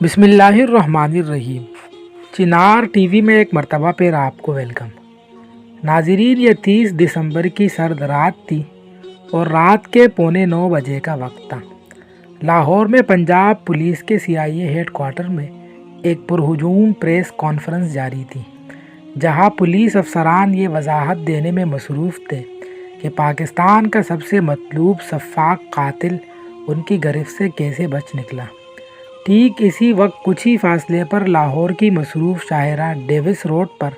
بسم اللہ الرحمن الرحیم۔ چنار ٹی وی میں ایک مرتبہ پھر آپ کو ویلکم۔ ناظرین، یہ 30 دسمبر کی سرد رات تھی اور رات کے 8:45 بجے کا وقت تھا۔ لاہور میں پنجاب پولیس کے CIA ہیڈ کوارٹر میں ایک پرہجوم پریس کانفرنس جاری تھی، جہاں پولیس افسران یہ وضاحت دینے میں مصروف تھے کہ پاکستان کا سب سے مطلوب سفاک قاتل ان کی گرفت سے کیسے بچ نکلا۔ ٹھیک اسی وقت کچھ ہی فاصلے پر لاہور کی مصروف شاہراہ ڈیوس روڈ پر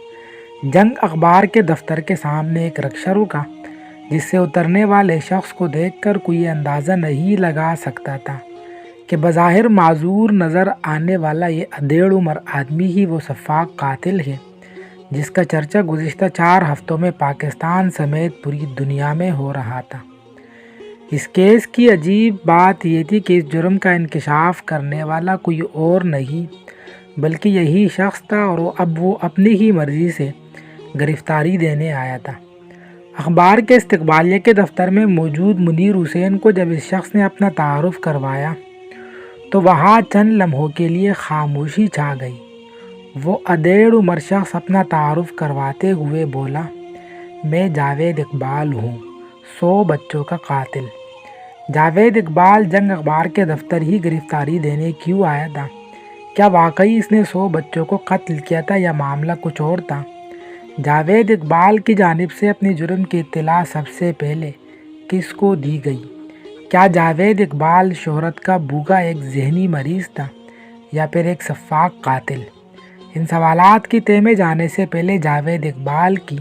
جنگ اخبار کے دفتر کے سامنے ایک رکشہ رکا، جس سے اترنے والے شخص کو دیکھ کر کوئی اندازہ نہیں لگا سکتا تھا کہ بظاہر معذور نظر آنے والا یہ ادھیڑ عمر آدمی ہی وہ سفاک قاتل ہے جس کا چرچا گزشتہ 4 ہفتوں میں پاکستان سمیت پوری دنیا میں ہو رہا تھا۔ اس کیس کی عجیب بات یہ تھی کہ اس جرم کا انکشاف کرنے والا کوئی اور نہیں بلکہ یہی شخص تھا، اور اب وہ اپنی ہی مرضی سے گرفتاری دینے آیا تھا۔ اخبار کے استقبالیہ کے دفتر میں موجود منیر حسین کو جب اس شخص نے اپنا تعارف کروایا تو وہاں چند لمحوں کے لیے خاموشی چھا گئی۔ وہ ادھیڑ عمر شخص اپنا تعارف کرواتے ہوئے بولا، میں جاوید اقبال ہوں، 100 بچوں کا قاتل۔ جاوید اقبال جنگ اخبار کے دفتر ہی گرفتاری دینے کیوں آیا تھا؟ کیا واقعی اس نے 100 بچوں کو قتل کیا تھا یا معاملہ کچھ اور تھا؟ جاوید اقبال کی جانب سے اپنی جرم کی اطلاع سب سے پہلے کس کو دی گئی؟ کیا جاوید اقبال شہرت کا بھوکا ایک ذہنی مریض تھا یا پھر ایک سفاک قاتل؟ ان سوالات کی تہ میں جانے سے پہلے جاوید اقبال کی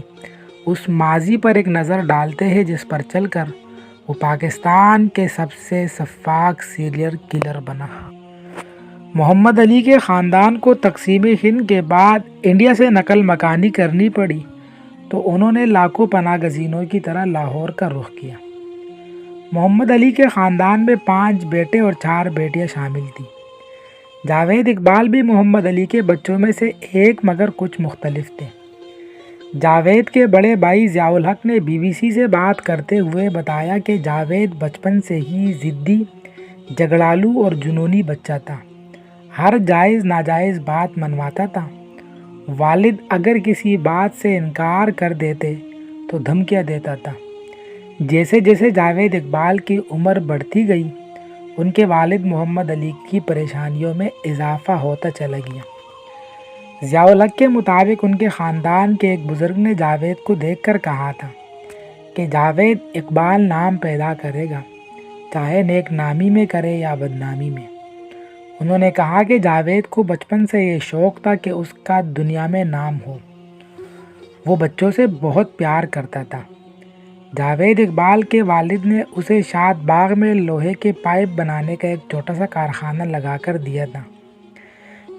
اس ماضی پر ایک نظر ڈالتے ہیں جس پر چل کر وہ پاکستان کے سب سے سفاک سیریل کلر بنا۔ محمد علی کے خاندان کو تقسیم ہند کے بعد انڈیا سے نقل مکانی کرنی پڑی تو انہوں نے لاکھوں پناہ گزینوں کی طرح لاہور کا رخ کیا۔ محمد علی کے خاندان میں 5 بیٹے اور 4 بیٹیاں شامل تھیں۔ جاوید اقبال بھی محمد علی کے بچوں میں سے ایک، مگر کچھ مختلف تھے۔ جاوید کے بڑے بھائی ضیاء الحق نے BBC سے بات کرتے ہوئے بتایا کہ جاوید بچپن سے ہی ضدی، جھگڑالو اور جنونی بچہ تھا۔ ہر جائز ناجائز بات منواتا تھا۔ والد اگر کسی بات سے انکار کر دیتے تو دھمکیاں دیتا تھا۔ جیسے جیسے جاوید اقبال کی عمر بڑھتی گئی، ان کے والد محمد علی کی پریشانیوں میں اضافہ ہوتا چلا گیا۔ ضیاء الحق کے مطابق ان کے خاندان کے ایک بزرگ نے جاوید کو دیکھ کر کہا تھا کہ جاوید اقبال نام پیدا کرے گا، چاہے نیک نامی میں کرے یا بدنامی میں۔ انہوں نے کہا کہ جاوید کو بچپن سے یہ شوق تھا کہ اس کا دنیا میں نام ہو۔ وہ بچوں سے بہت پیار کرتا تھا۔ جاوید اقبال کے والد نے اسے شاد باغ میں لوہے کے پائپ بنانے کا ایک چھوٹا سا کارخانہ لگا کر دیا تھا۔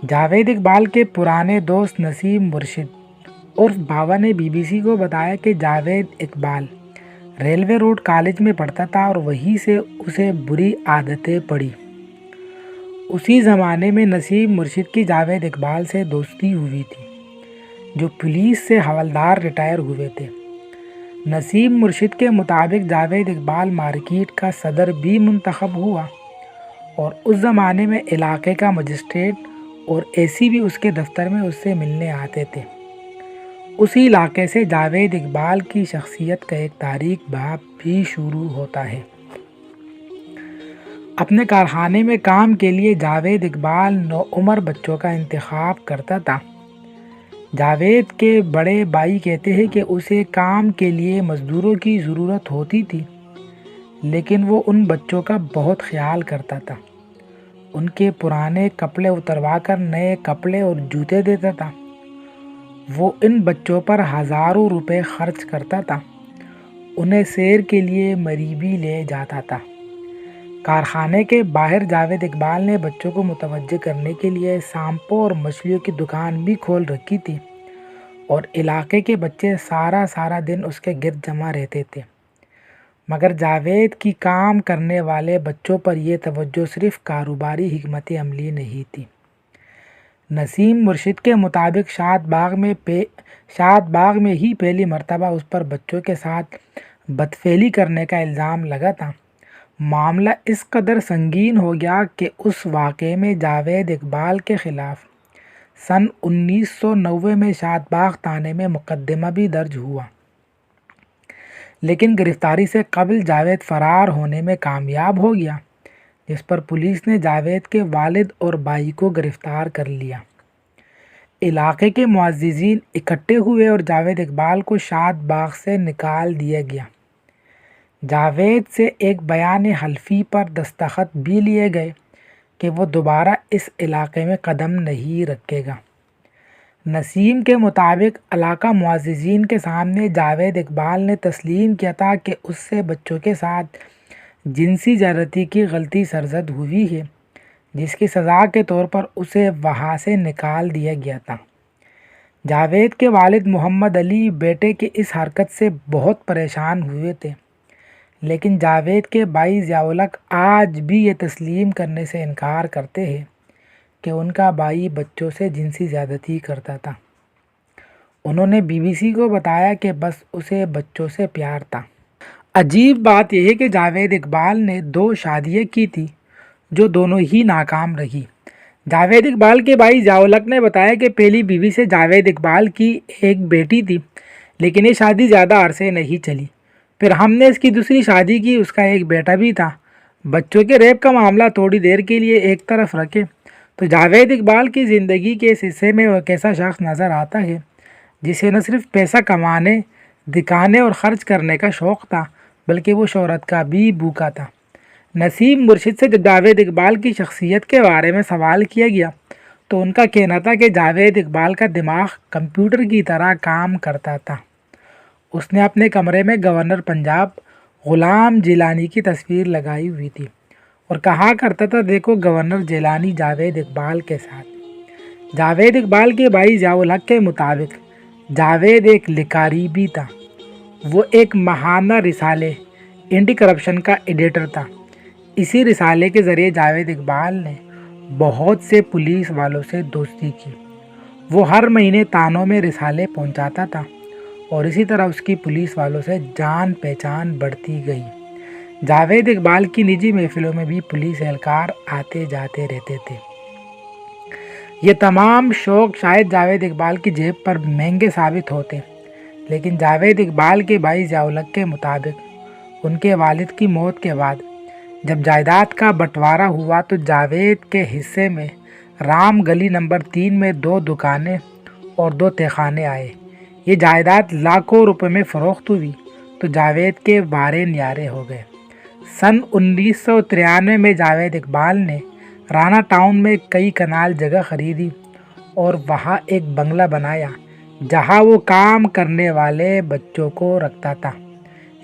جاوید اقبال کے پرانے دوست نسیم مرشد عرف بابا نے BBC کو بتایا کہ Javed Iqbal railway road college میں پڑھتا تھا اور وہیں سے اسے بری عادتیں پڑی۔ اسی زمانے میں نسیم مرشد کی جاوید اقبال سے دوستی ہوئی تھی، جو پولیس سے حوالدار ریٹائر ہوئے تھے۔ نسیم مرشد کے مطابق جاوید اقبال مارکیٹ کا صدر بھی منتخب ہوا اور اس زمانے میں علاقے کا مجسٹریٹ اور AC بھی اس کے دفتر میں اس سے ملنے آتے تھے۔ اسی علاقے سے جاوید اقبال کی شخصیت کا ایک تاریک باب بھی شروع ہوتا ہے۔ اپنے کارخانے میں کام کے لیے جاوید اقبال نوعمر بچوں کا انتخاب کرتا تھا۔ جاوید کے بڑے بھائی کہتے ہیں کہ اسے کام کے لیے مزدوروں کی ضرورت ہوتی تھی، لیکن وہ ان بچوں کا بہت خیال کرتا تھا۔ ان کے پرانے کپڑے اتروا کر نئے کپڑے اور جوتے دیتا تھا۔ وہ ان بچوں پر ہزاروں روپے خرچ کرتا تھا۔ انہیں سیر کے لیے مریبی لے جاتا تھا۔ کارخانے کے باہر جاوید اقبال نے بچوں کو متوجہ کرنے کے لیے سانپوں اور مچھلیوں کی دکان بھی کھول رکھی تھی، اور علاقے کے بچے سارا دن اس کے گرد جمع رہتے تھے۔ مگر جاوید کی کام کرنے والے بچوں پر یہ توجہ صرف کاروباری حکمت عملی نہیں تھی۔ نسیم مرشد کے مطابق شاد باغ میں ہی پہلی مرتبہ اس پر بچوں کے ساتھ بدفعلی کرنے کا الزام لگا تھا۔ معاملہ اس قدر سنگین ہو گیا کہ اس واقعے میں جاوید اقبال کے خلاف سن 1990 میں شاد باغ تھانے میں مقدمہ بھی درج ہوا، لیکن گرفتاری سے قبل جاوید فرار ہونے میں کامیاب ہو گیا، جس پر پولیس نے جاوید کے والد اور بھائی کو گرفتار کر لیا۔ علاقے کے معززین اکٹھے ہوئے اور جاوید اقبال کو شاد باغ سے نکال دیا گیا۔ جاوید سے ایک بیان حلفی پر دستخط بھی لیے گئے کہ وہ دوبارہ اس علاقے میں قدم نہیں رکھے گا۔ نسیم کے مطابق علاقہ معززین کے سامنے جاوید اقبال نے تسلیم کیا تھا کہ اس سے بچوں کے ساتھ جنسی زیادتی کی غلطی سرزد ہوئی ہے، جس کی سزا کے طور پر اسے وہاں سے نکال دیا گیا تھا۔ جاوید کے والد محمد علی بیٹے کی اس حرکت سے بہت پریشان ہوئے تھے، لیکن جاوید کے بھائی ضیاء الحق آج بھی یہ تسلیم کرنے سے انکار کرتے ہیں کہ ان کا بھائی بچوں سے جنسی زیادتی کرتا تھا۔ انہوں نے BBC کو بتایا کہ بس اسے بچوں سے پیار تھا۔ عجیب بات یہ ہے کہ جاوید اقبال نے 2 شادیاں کی تھی جو دونوں ہی ناکام رہی۔ جاوید اقبال کے بھائی ضیاء الحق نے بتایا کہ پہلی بیوی سے جاوید اقبال کی ایک بیٹی تھی، لیکن یہ شادی زیادہ عرصے نہیں چلی۔ پھر ہم نے اس کی دوسری شادی کی، اس کا ایک بیٹا بھی تھا۔ بچوں کے ریپ کا معاملہ تھوڑی دیر کے لیے ایک طرف رکھے تو جاوید اقبال کی زندگی کے اس حصے میں وہ ایک ایسا شخص نظر آتا ہے جسے نہ صرف پیسہ کمانے، دکھانے اور خرچ کرنے کا شوق تھا، بلکہ وہ شہرت کا بھی بھوکا تھا۔ نسیم مرشد سے جب جاوید اقبال کی شخصیت کے بارے میں سوال کیا گیا تو ان کا کہنا تھا کہ جاوید اقبال کا دماغ کمپیوٹر کی طرح کام کرتا تھا۔ اس نے اپنے کمرے میں گورنر پنجاب غلام جیلانی کی تصویر لگائی ہوئی تھی اور کہا کرتا تھا، دیکھو گورنر جیلانی جاوید اقبال کے ساتھ۔ جاوید اقبال کے بھائی ضیاء الحق کے مطابق جاوید ایک لکھاری بھی تھا۔ وہ ایک ماہانہ رسالے اینٹی کرپشن کا ایڈیٹر تھا۔ اسی رسالے کے ذریعے جاوید اقبال نے بہت سے پولیس والوں سے دوستی کی۔ وہ ہر مہینے تانوں میں رسالے پہنچاتا تھا اور اسی طرح اس کی پولیس والوں سے جان پہچان بڑھتی گئی۔ جاوید اقبال کی نجی محفلوں میں بھی پولیس اہلکار آتے جاتے رہتے تھے۔ یہ تمام شوق شاید جاوید اقبال کی جیب پر مہنگے ثابت ہوتے، لیکن جاوید اقبال کے بھائی ضیاء الحق کے مطابق ان کے والد کی موت کے بعد جب جائیداد کا بٹوارا ہوا تو جاوید کے حصے میں رام گلی نمبر 3 میں 2 دکانیں اور 2 تہخانے آئے۔ یہ جائیداد لاکھوں روپے میں فروخت ہوئی تو جاوید کے وارے نیارے ہو گئے۔ سن 1993 میں جاوید اقبال نے رانا ٹاؤن میں کئی کنال جگہ خریدی اور وہاں ایک بنگلہ بنایا جہاں وہ کام کرنے والے بچوں کو رکھتا تھا۔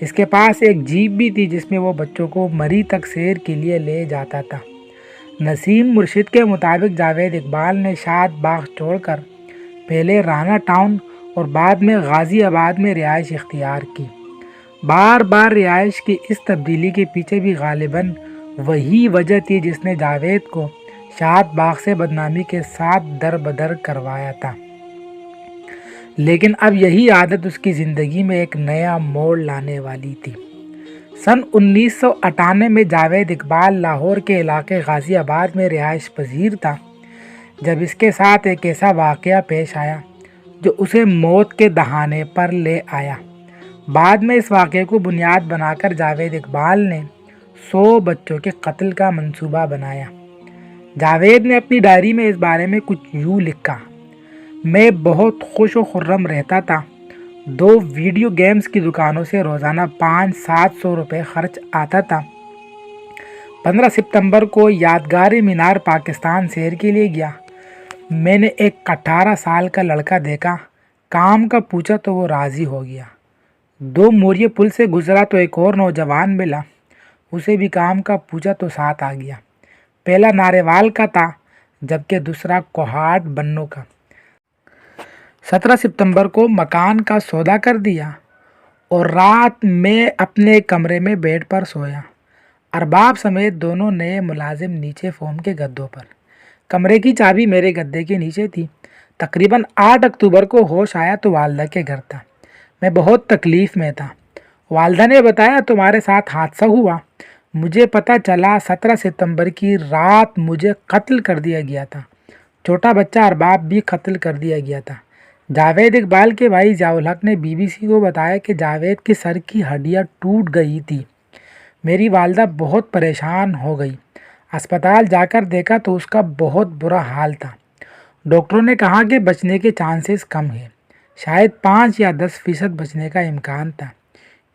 اس کے پاس ایک جیپ بھی تھی جس میں وہ بچوں کو مری تک سیر کے لیے لے جاتا تھا۔ نسیم مرشد کے مطابق جاوید اقبال نے شاد باغ چھوڑ کر پہلے رانا ٹاؤن اور بعد میں غازی آباد میں رہائش اختیار کی۔ بار بار رہائش کی اس تبدیلی کے پیچھے بھی غالباً وہی وجہ تھی جس نے جاوید کو شاد باغ سے بدنامی کے ساتھ در بدر کروایا تھا، لیکن اب یہی عادت اس کی زندگی میں ایک نیا موڑ لانے والی تھی۔ سن 1998 میں جاوید اقبال لاہور کے علاقے غازی آباد میں رہائش پذیر تھا جب اس کے ساتھ ایک ایسا واقعہ پیش آیا جو اسے موت کے دہانے پر لے آیا۔ بعد میں اس واقعے کو بنیاد بنا کر جاوید اقبال نے 100 بچوں کے قتل کا منصوبہ بنایا۔ جاوید نے اپنی ڈائری میں اس بارے میں کچھ یوں لکھا، میں بہت خوش و خرم رہتا تھا۔ 2 ویڈیو گیمز کی دکانوں سے روزانہ 500-700 روپے خرچ آتا تھا۔ 15 ستمبر کو یادگار مینار پاکستان سیر کے لیے گیا۔ میں نے ایک 18 سال کا لڑکا دیکھا، کام کا پوچھا تو وہ راضی ہو گیا۔ 2 موریہ پل سے گزرا تو ایک اور نوجوان ملا، اسے بھی کام کا پوچھا تو ساتھ آ گیا۔ پہلا ناریوال کا تھا جبکہ دوسرا کوہاٹ بنوں کا۔ 17 ستمبر کو مکان کا سودا کر دیا اور رات میں اپنے کمرے میں بیڈ پر سویا۔ ارباب سمیت دونوں نئے ملازم نیچے فوم کے گدوں پر۔ کمرے کی چابی میرے گدے کے نیچے تھی۔ تقریباً 8 اکتوبر کو ہوش آیا تو والدہ کے گھر تھا۔ میں بہت تکلیف میں تھا۔ والدہ نے بتایا تمہارے ساتھ حادثہ ہوا، مجھے پتہ چلا 17 ستمبر کی رات مجھے قتل کر دیا گیا تھا۔ چھوٹا بچہ ارباب بھی قتل کر دیا گیا تھا۔ جاوید اقبال کے بھائی ضیاء الحق نے BBC کو بتایا کہ جاوید کے سر کی ہڈیاں ٹوٹ گئی تھی۔ میری والدہ بہت پریشان ہو گئی۔ اسپتال جا کر دیکھا تو اس کا بہت برا حال تھا۔ ڈاکٹروں نے کہا کہ بچنے کے چانسز کم ہیں، شاید 5 یا 10% بچنے کا امکان تھا،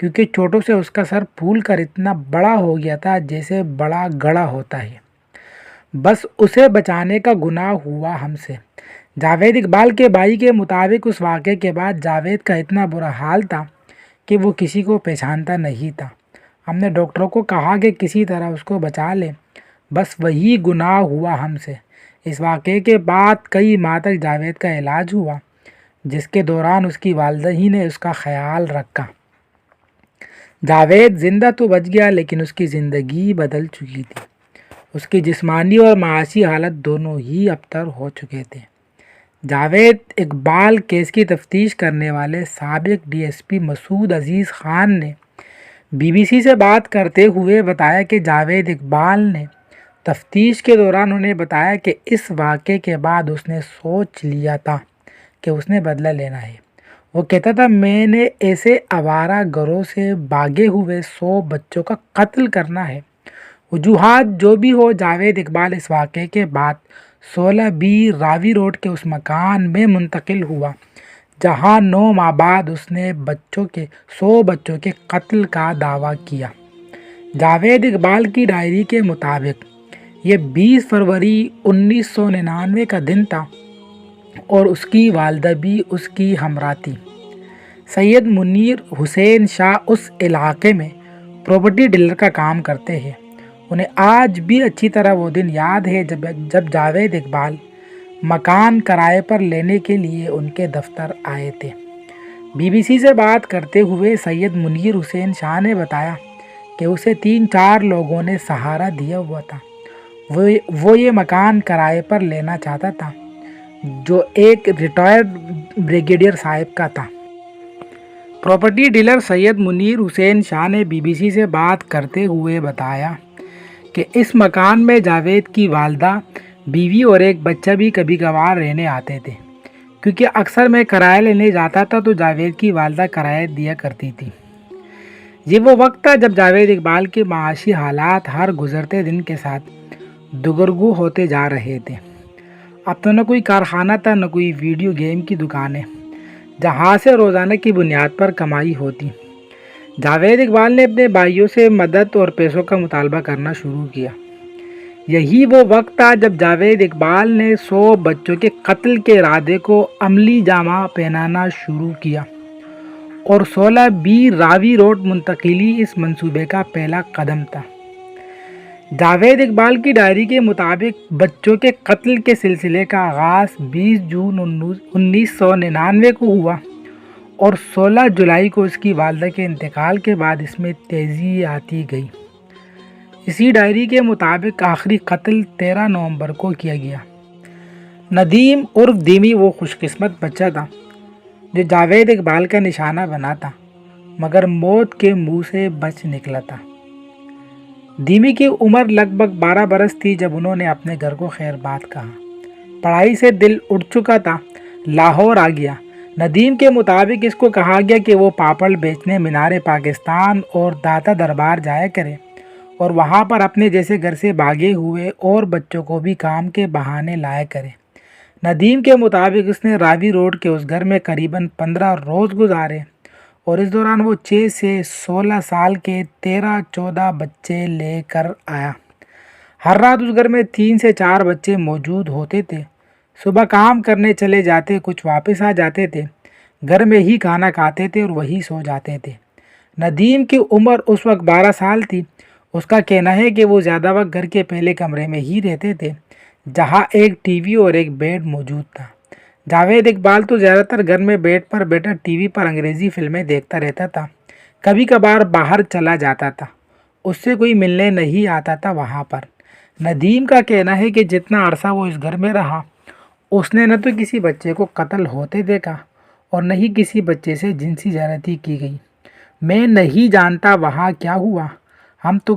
کیونکہ چوٹوں سے اس کا سر پھول کر اتنا بڑا ہو گیا تھا جیسے بڑا گڑھا ہوتا ہے۔ بس اسے بچانے کا گناہ ہوا ہم سے۔ جاوید اقبال کے بھائی کے مطابق اس واقعے کے بعد جاوید کا اتنا برا حال تھا کہ وہ کسی کو پہچانتا نہیں تھا۔ ہم نے ڈاکٹروں کو کہا کہ کسی طرح اس کو بچا لیں، بس وہی گناہ ہوا ہم سے۔ اس واقعے کے بعد کئی ماہ تک جاوید کا علاج ہوا، جس کے دوران اس کی والدہ ہی نے اس کا خیال رکھا۔ جاوید زندہ تو بچ گیا، لیکن اس کی زندگی بدل چکی تھی۔ اس کی جسمانی اور معاشی حالت دونوں ہی ابتر ہو چکے تھے۔ جاوید اقبال کیس کی تفتیش کرنے والے سابق DSP مسعود عزیز خان نے BBC سے بات کرتے ہوئے بتایا کہ جاوید اقبال نے تفتیش کے دوران انہیں بتایا کہ اس واقعے کے بعد اس نے سوچ لیا تھا کہ اس نے بدلہ لینا ہے۔ وہ کہتا تھا، میں نے ایسے آوارہ گروہ سے بھاگے ہوئے 100 بچوں کا قتل کرنا ہے۔ وجوہات جو بھی ہو، جاوید اقبال اس واقعے کے بعد 16B راوی روڈ کے اس مکان میں منتقل ہوا جہاں 9 ماہ بعد اس نے 100 بچوں کے قتل کا دعویٰ کیا۔ جاوید اقبال کی ڈائری کے مطابق یہ 20 فروری 1999 کا دن تھا اور اس کی والدہ بھی اس کی ہمراہ تھی۔ سید منیر حسین شاہ اس علاقے میں پراپرٹی ڈیلر کا کام کرتے ہیں۔ انہیں آج بھی اچھی طرح وہ دن یاد ہے جب جاوید اقبال مکان کرائے پر لینے کے لیے ان کے دفتر آئے تھے۔ BBC سے بات کرتے ہوئے سید منیر حسین شاہ نے بتایا کہ اسے 3-4 لوگوں نے سہارا دیا ہوا تھا۔ وہ یہ مکان کرائے پر لینا چاہتا تھا جو ایک ریٹائرڈ بریگیڈیئر صاحب کا تھا۔ پراپرٹی ڈیلر سید منیر حسین شاہ نے BBC سے بات کرتے ہوئے بتایا کہ اس مکان میں جاوید کی والدہ، بیوی اور ایک بچہ بھی کبھی کبھار رہنے آتے تھے، کیونکہ اکثر میں کرایہ لینے جاتا تھا تو جاوید کی والدہ کرایہ دیا کرتی تھی۔ یہ وہ وقت تھا جب جاوید اقبال کے معاشی حالات ہر گزرتے دن کے ساتھ دگرگوں ہوتے جا رہے تھے۔ اب تو نہ کوئی کارخانہ تھا، نہ کوئی ویڈیو گیم کی دکانیں جہاں سے روزانہ کی بنیاد پر کمائی ہوتی۔ جاوید اقبال نے اپنے بھائیوں سے مدد اور پیسوں کا مطالبہ کرنا شروع کیا۔ یہی وہ وقت تھا جب جاوید اقبال نے 100 بچوں کے قتل کے ارادے کو عملی جامہ پہنانا شروع کیا اور 16B راوی روڈ منتقلی اس منصوبے کا پہلا قدم تھا۔ جاوید اقبال کی ڈائری کے مطابق بچوں کے قتل کے سلسلے کا آغاز 20 جون 1999 کو ہوا اور 16 جولائی کو اس کی والدہ کے انتقال کے بعد اس میں تیزی آتی گئی۔ اسی ڈائری کے مطابق آخری قتل 13 نومبر کو کیا گیا۔ ندیم عرف دیمی وہ خوش قسمت بچہ تھا جو جاوید اقبال کا نشانہ بنا تھا، مگر موت کے منہ سے بچ نکلا تھا۔ دیمی کی عمر لگ بھگ 12 برس تھی جب انہوں نے اپنے گھر کو خیر بات کہا۔ پڑھائی سے دل اٹھ چکا تھا، لاہور آ گیا۔ ندیم کے مطابق اس کو کہا گیا کہ وہ پاپڑ بیچنے مینار پاکستان اور داتا دربار جایا کرے اور وہاں پر اپنے جیسے گھر سے بھاگے ہوئے اور بچوں کو بھی کام کے بہانے لایا کرے۔ ندیم کے مطابق اس نے راوی روڈ کے اس گھر میں قریباً 15 روز گزارے اور اس دوران وہ 6 سے 16 سال کے 13-14 بچے لے کر آیا۔ ہر رات اس گھر میں 3 سے 4 بچے موجود ہوتے تھے۔ صبح کام کرنے چلے جاتے، کچھ واپس آ جاتے تھے، گھر میں ہی کھانا کھاتے تھے اور وہی سو جاتے تھے۔ ندیم کی عمر اس وقت 12 سال تھی۔ اس کا کہنا ہے کہ وہ زیادہ وقت گھر کے پہلے کمرے میں ہی رہتے تھے جہاں ایک ٹی وی اور ایک بیڈ موجود تھا۔ جاوید اقبال تو زیادہ تر گھر میں بیڈ پر بیٹھا ٹی وی پر انگریزی فلمیں دیکھتا رہتا تھا، کبھی کبھار باہر چلا جاتا تھا، اس سے کوئی ملنے نہیں آتا تھا وہاں پر۔ ندیم کا کہنا ہے کہ جتنا عرصہ وہ اس گھر میں رہا اس نے نہ تو کسی بچے کو قتل ہوتے دیکھا اور نہ ہی کسی بچے سے جنسی زیادتی کی گئی۔ میں نہیں جانتا وہاں کیا ہوا، ہم تو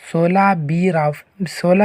16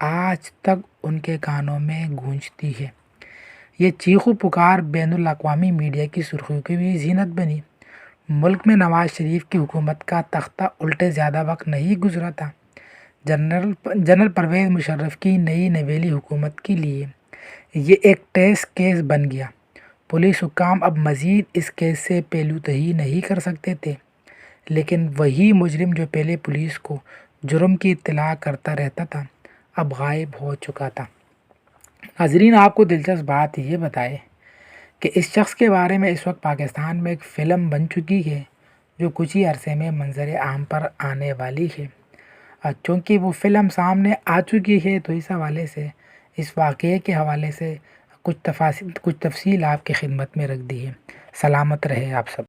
آج تک ان کے کانوں میں گونجتی ہے۔ یہ چیخ و پکار بین الاقوامی میڈیا کی سرخیوں کی بھی زینت بنی۔ ملک میں نواز شریف کی حکومت کا تختہ الٹے زیادہ وقت نہیں گزرا تھا۔ جنرل پرویز مشرف کی نئی نویلی حکومت کے لیے یہ ایک ٹیسٹ کیس بن گیا۔ پولیس حکام اب مزید اس کیس سے پہلو تہی نہیں کر سکتے تھے، لیکن وہی مجرم جو پہلے پولیس کو جرم کی اطلاع کرتا رہتا تھا اب غائب ہو چکا تھا۔ ناظرین، آپ کو دلچسپ بات یہ بتائے کہ اس شخص کے بارے میں اس وقت پاکستان میں ایک فلم بن چکی ہے جو کچھ ہی عرصے میں منظر عام پر آنے والی ہے۔ چونکہ وہ فلم سامنے آ چکی ہے تو اس حوالے سے، اس واقعے کے حوالے سے کچھ تفصیل آپ کی خدمت میں رکھ دی ہے۔ سلامت رہے آپ سب۔